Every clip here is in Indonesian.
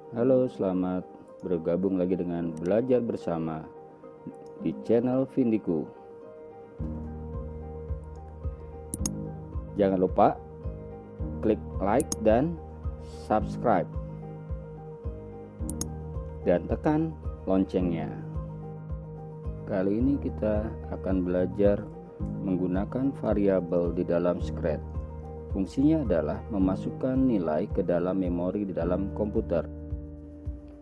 Halo, selamat bergabung lagi dengan belajar bersama di channel Vindiku. Jangan lupa klik like dan subscribe dan tekan loncengnya. Kali ini kita akan belajar menggunakan variabel di dalam Scratch. Fungsinya adalah memasukkan nilai ke dalam memori di dalam komputer.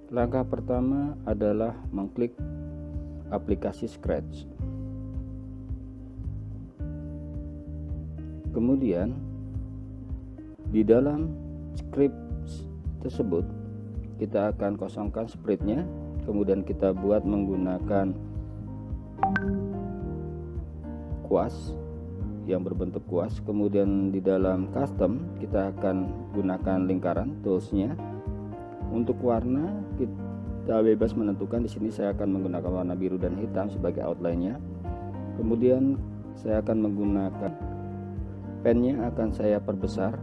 Langkah pertama adalah mengklik aplikasi Scratch. Kemudian di dalam script tersebut kita akan kosongkan spreadnya, kemudian kita buat menggunakan kuas yang berbentuk kuas. Kemudian di dalam custom kita akan gunakan lingkaran toolsnya. Untuk warna kita bebas menentukan. Di sini saya akan menggunakan warna biru dan hitam sebagai outline-nya. Kemudian saya akan menggunakan pennya, akan saya perbesar.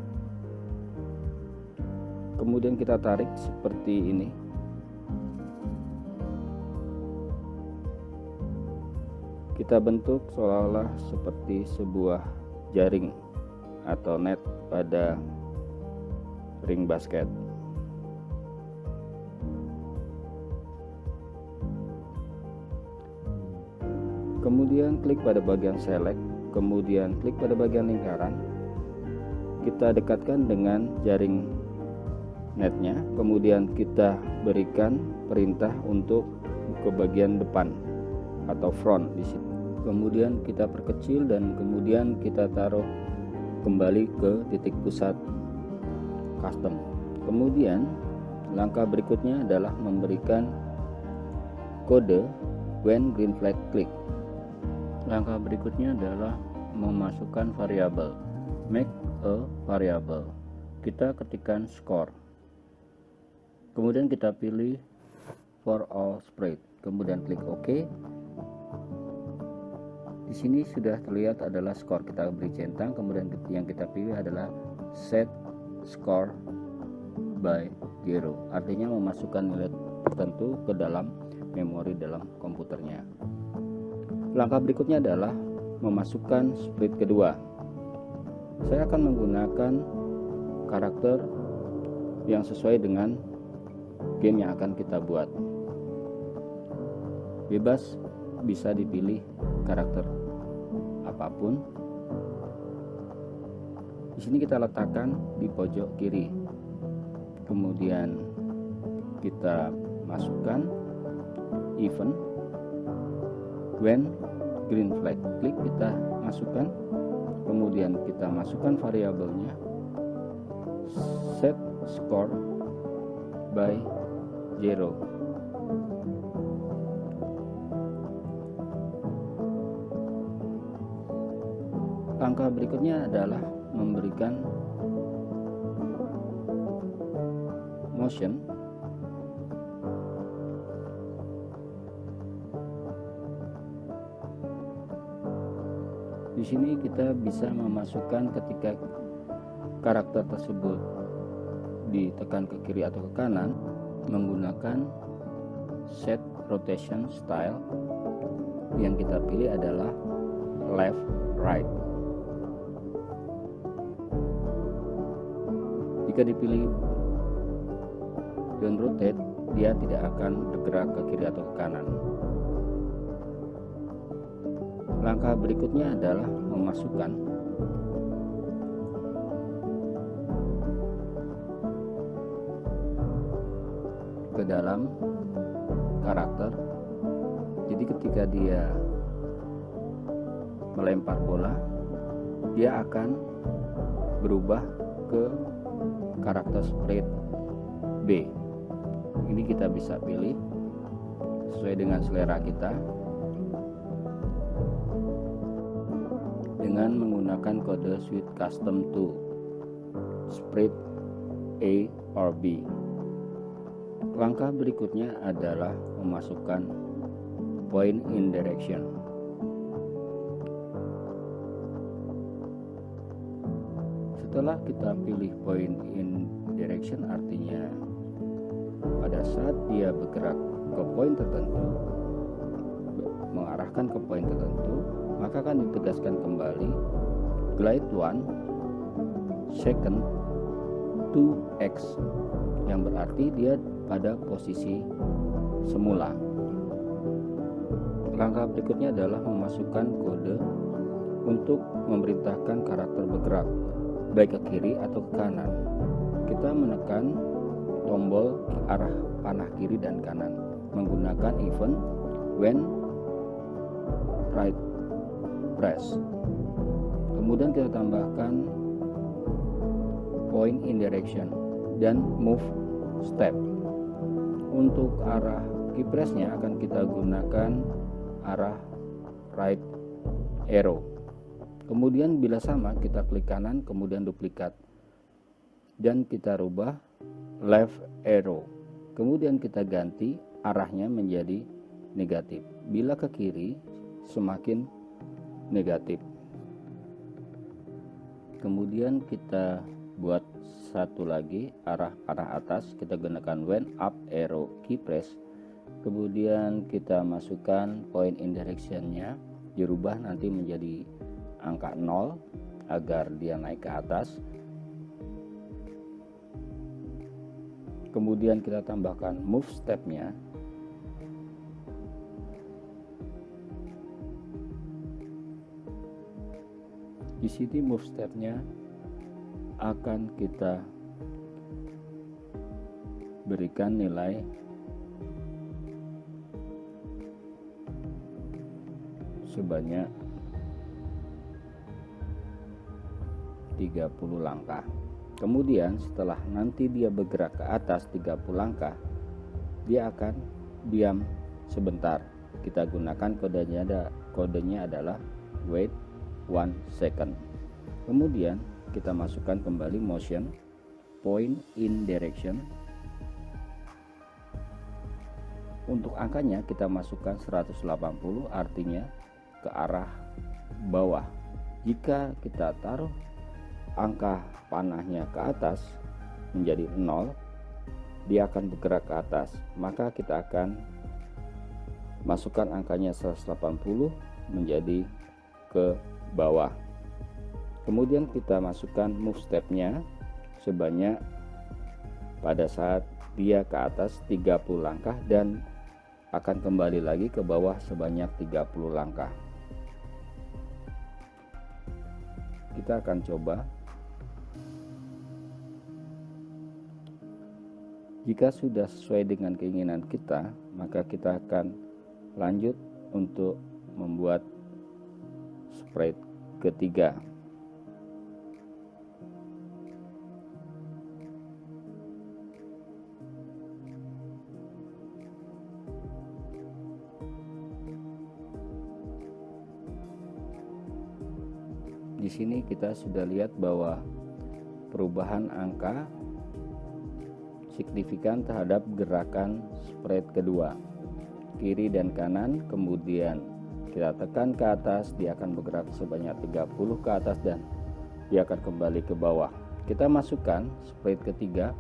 Kemudian kita tarik seperti ini. Kita bentuk seolah-olah seperti sebuah jaring atau net pada ring basket. Kemudian klik pada bagian select, kemudian klik pada bagian lingkaran. Kita dekatkan dengan jaring netnya, kemudian kita berikan perintah untuk ke bagian depan atau front di sini. Kemudian kita perkecil dan kemudian kita taruh kembali ke titik pusat custom. Kemudian langkah berikutnya adalah memberikan kode when green flag click. Langkah berikutnya adalah memasukkan variabel. Make a variable. Kita ketikkan score. Kemudian kita pilih for all spread. Kemudian klik OK. Di sini sudah terlihat adalah skor. Kita beri centang, kemudian yang kita pilih adalah set score by 0. Artinya memasukkan nilai tertentu ke dalam memori dalam komputernya. Langkah berikutnya adalah memasukkan split kedua. Saya akan menggunakan karakter yang sesuai dengan game yang akan kita buat. Bebas bisa dipilih karakter apapun. Di sini kita letakkan di pojok kiri. Kemudian kita masukkan event when green flag click, kita masukkan. Kemudian kita masukkan variabelnya set score by 0. Langkah berikutnya adalah memberikan motion. Di sini kita bisa memasukkan ketika karakter tersebut ditekan ke kiri atau ke kanan menggunakan set rotation style. Yang kita pilih adalah left right. Jika dipilih down rotate, dia tidak akan bergerak ke kiri atau ke kanan. Langkah berikutnya adalah memasukkan ke dalam karakter. Jadi ketika dia melempar bola, dia akan berubah ke karakter spread B. Ini kita bisa pilih sesuai dengan selera kita dengan menggunakan kode switch custom to spread A or B. Langkah berikutnya adalah memasukkan point in direction. Setelah kita pilih point in direction, artinya pada saat dia bergerak ke poin tertentu, mengarahkan ke poin tertentu, maka akan ditegaskan kembali glide 1 second to X, yang berarti dia pada posisi semula. Langkah berikutnya adalah memasukkan kode untuk memerintahkan karakter bergerak baik ke kiri atau ke kanan. Kita menekan tombol arah panah kiri dan kanan menggunakan event when right press. Kemudian kita tambahkan point in direction dan move step. Untuk arah keypressnya akan kita gunakan arah right arrow. Kemudian bila sama, kita klik kanan kemudian duplikat dan kita rubah left arrow. Kemudian kita ganti arahnya menjadi negatif. Bila ke kiri semakin negatif. Kemudian kita buat satu lagi arah atas, kita gunakan when up arrow key press. Kemudian kita masukkan point in direction-nya, dirubah nanti menjadi angka 0 agar dia naik ke atas. Kemudian kita tambahkan move step-nya. Di sini move step-nya akan kita berikan nilai sebanyak 30 langkah. Kemudian setelah nanti dia bergerak ke atas 30 langkah, dia akan diam sebentar. Kita gunakan kodenya adalah wait 1 second. Kemudian kita masukkan kembali motion point in direction. Untuk angkanya kita masukkan 180, artinya ke arah bawah. Jika kita taruh angka panahnya ke atas menjadi 0, dia akan bergerak ke atas. Maka kita akan masukkan angkanya 180 menjadi ke bawah. Kemudian kita masukkan move step-nya sebanyak pada saat dia ke atas 30 langkah dan akan kembali lagi ke bawah sebanyak 30 langkah. Kita akan coba. Jika sudah sesuai dengan keinginan kita, maka kita akan lanjut untuk membuat sprite ketiga. Di sini kita sudah lihat bahwa perubahan angka signifikan terhadap gerakan sprite kedua, kiri dan kanan. Kemudian kita tekan ke atas, dia akan bergerak sebanyak 30 ke atas dan dia akan kembali ke bawah. Kita masukkan sprite ketiga.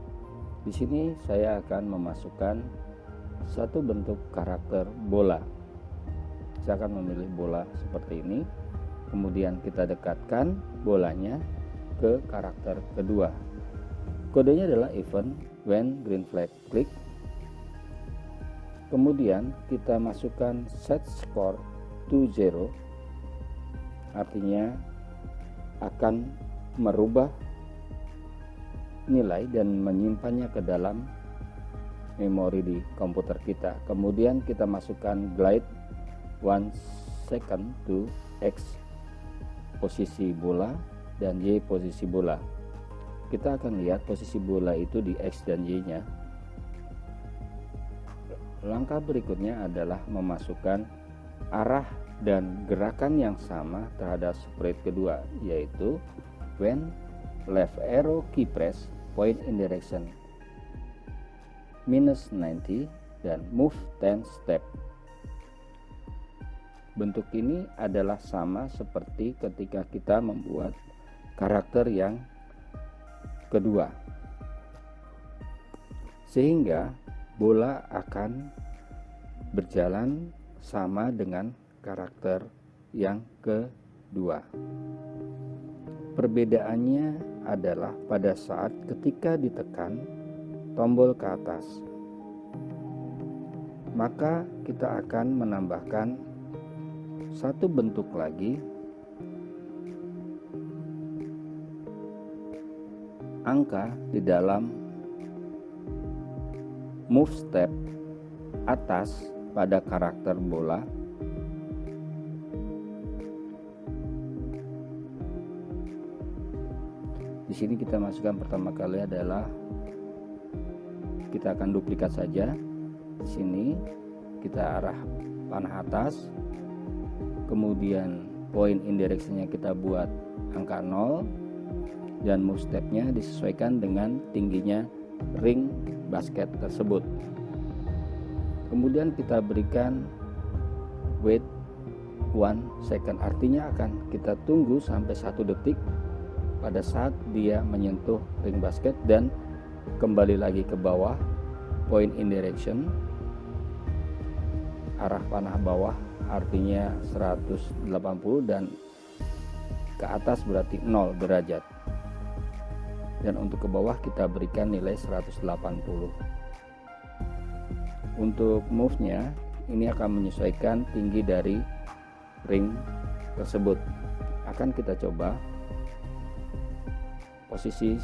Di sini saya akan memasukkan satu bentuk karakter bola. Saya akan memilih bola seperti ini. Kemudian kita dekatkan bolanya ke karakter kedua. Kodenya adalah event when green flag click. Kemudian kita masukkan set score to 0, artinya akan merubah nilai dan menyimpannya ke dalam memori di komputer kita. Kemudian kita masukkan glide 1 second to X posisi bola dan Y posisi bola. Kita akan lihat posisi bola itu di X dan Y nya. Langkah berikutnya adalah memasukkan arah dan gerakan yang sama terhadap sprite kedua, yaitu when left arrow key press point in direction -90 dan move 10 step. Bentuk ini adalah sama seperti ketika kita membuat karakter yang kedua. Sehingga bola akan berjalan sama dengan karakter yang kedua. Perbedaannya adalah pada saat ketika ditekan tombol ke atas, maka kita akan menambahkan satu bentuk lagi angka di dalam move step atas pada karakter bola. Di sini kita masukkan pertama kali adalah kita akan duplikat saja. Di sini kita arah panah atas, kemudian point in direction-nya kita buat angka 0, dan move step-nya disesuaikan dengan tingginya ring basket tersebut. Kemudian kita berikan wait 1 second, artinya akan kita tunggu sampai 1 detik pada saat dia menyentuh ring basket dan kembali lagi ke bawah, point in direction, arah panah bawah artinya 180 dan ke atas berarti 0 derajat, dan untuk ke bawah kita berikan nilai 180. Untuk move-nya ini akan menyesuaikan tinggi dari ring tersebut. Akan kita coba posisi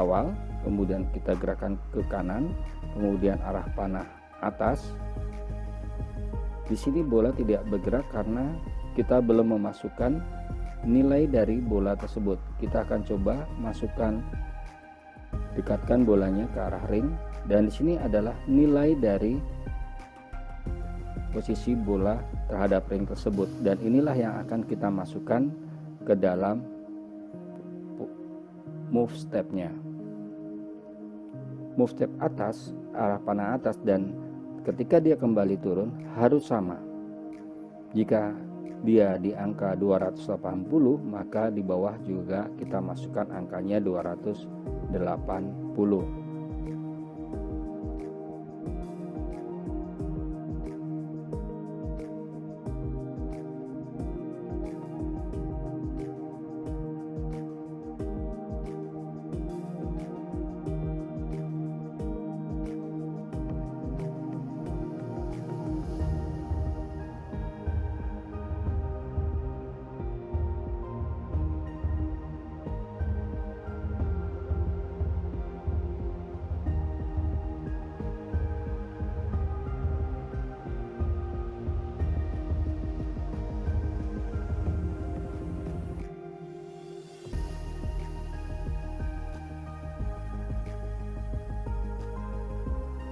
awal, kemudian kita gerakan ke kanan, kemudian arah panah atas. Di sini bola tidak bergerak karena kita belum memasukkan nilai dari bola tersebut. Kita akan coba masukkan, dekatkan bolanya ke arah ring, dan di sini adalah nilai dari posisi bola terhadap ring tersebut, dan inilah yang akan kita masukkan ke dalam move step-nya. Move step atas, arah panah atas, dan ketika dia kembali turun harus sama. Jika dia di angka 280, maka di bawah juga kita masukkan angkanya 280.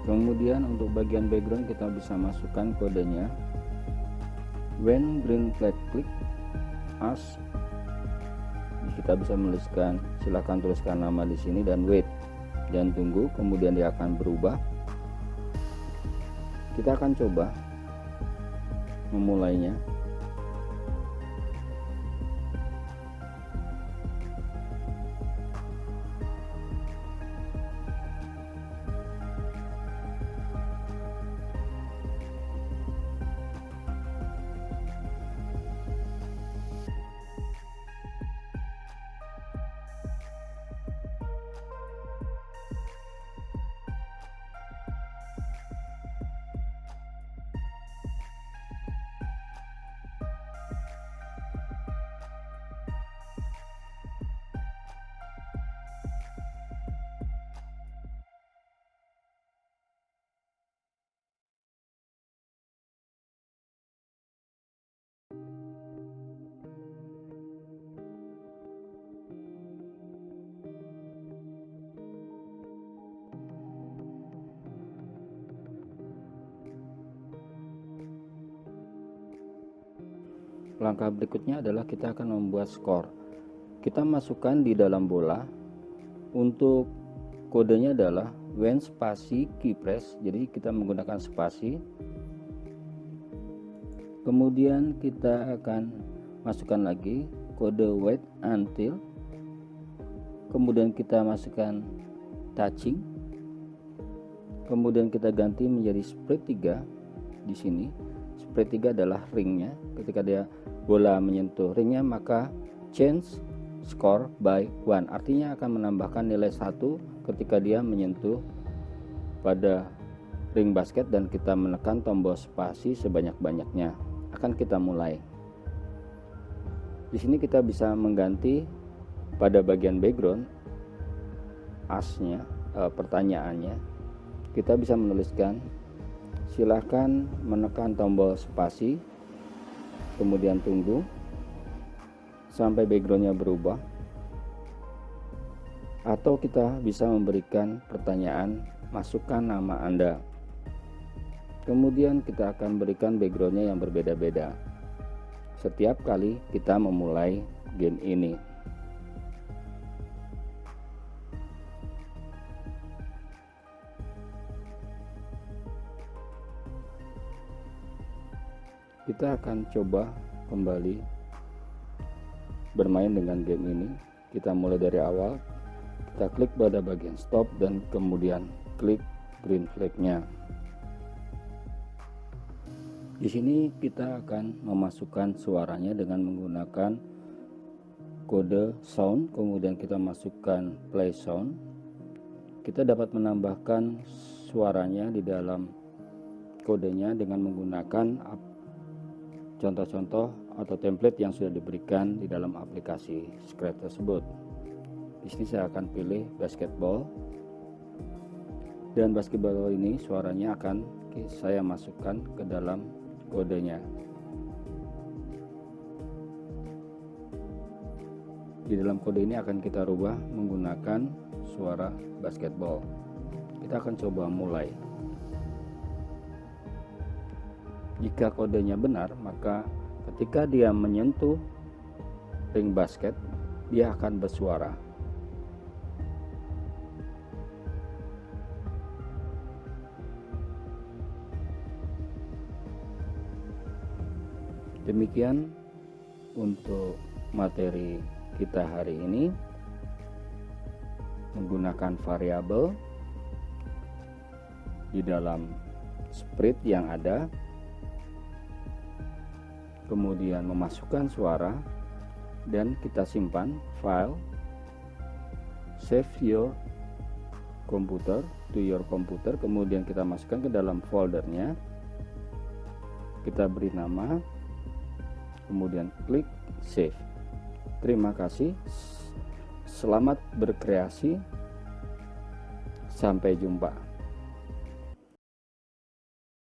Kemudian untuk bagian background kita bisa masukkan kodenya. When green flag click, ask. Kita bisa menuliskan, silakan tuliskan nama di sini dan wait, dan tunggu, kemudian dia akan berubah. Kita akan coba memulainya. Langkah berikutnya adalah kita akan membuat skor. Kita masukkan di dalam bola. Untuk kodenya adalah when spasi key press, jadi kita menggunakan spasi. Kemudian kita akan masukkan lagi kode wait until, kemudian kita masukkan touching, kemudian kita ganti menjadi split 3 di sini. Split 3 adalah ringnya. Ketika dia bola menyentuh ringnya, maka change score by 1, artinya akan menambahkan nilai 1 ketika dia menyentuh pada ring basket dan kita menekan tombol spasi sebanyak-banyaknya. Akan kita mulai. Di sini kita bisa mengganti pada bagian background asnya, pertanyaannya. Kita bisa menuliskan silahkan menekan tombol spasi, kemudian tunggu sampai backgroundnya berubah, atau kita bisa memberikan pertanyaan, masukkan nama Anda, kemudian kita akan berikan backgroundnya yang berbeda-beda setiap kali kita memulai game ini. Kita akan coba kembali bermain dengan game ini. Kita mulai dari awal. Kita klik pada bagian stop dan kemudian klik green flag-nya. Di sini kita akan memasukkan suaranya dengan menggunakan kode sound, kemudian kita masukkan play sound. Kita dapat menambahkan suaranya di dalam kodenya dengan menggunakan contoh-contoh atau template yang sudah diberikan di dalam aplikasi Scratch tersebut. Di sini saya akan pilih basketball, dan basketball ini suaranya akan saya masukkan ke dalam kodenya. Di dalam kode ini akan kita rubah menggunakan suara basketball. Kita akan coba mulai. Jika kodenya benar, maka ketika dia menyentuh ring basket, dia akan bersuara. Demikian untuk materi kita hari ini, menggunakan variabel di dalam sprite yang ada, kemudian memasukkan suara, dan kita simpan file, save your computer to your computer, kemudian kita masukkan ke dalam foldernya, kita beri nama, kemudian klik save. Terima kasih, selamat berkreasi, sampai jumpa.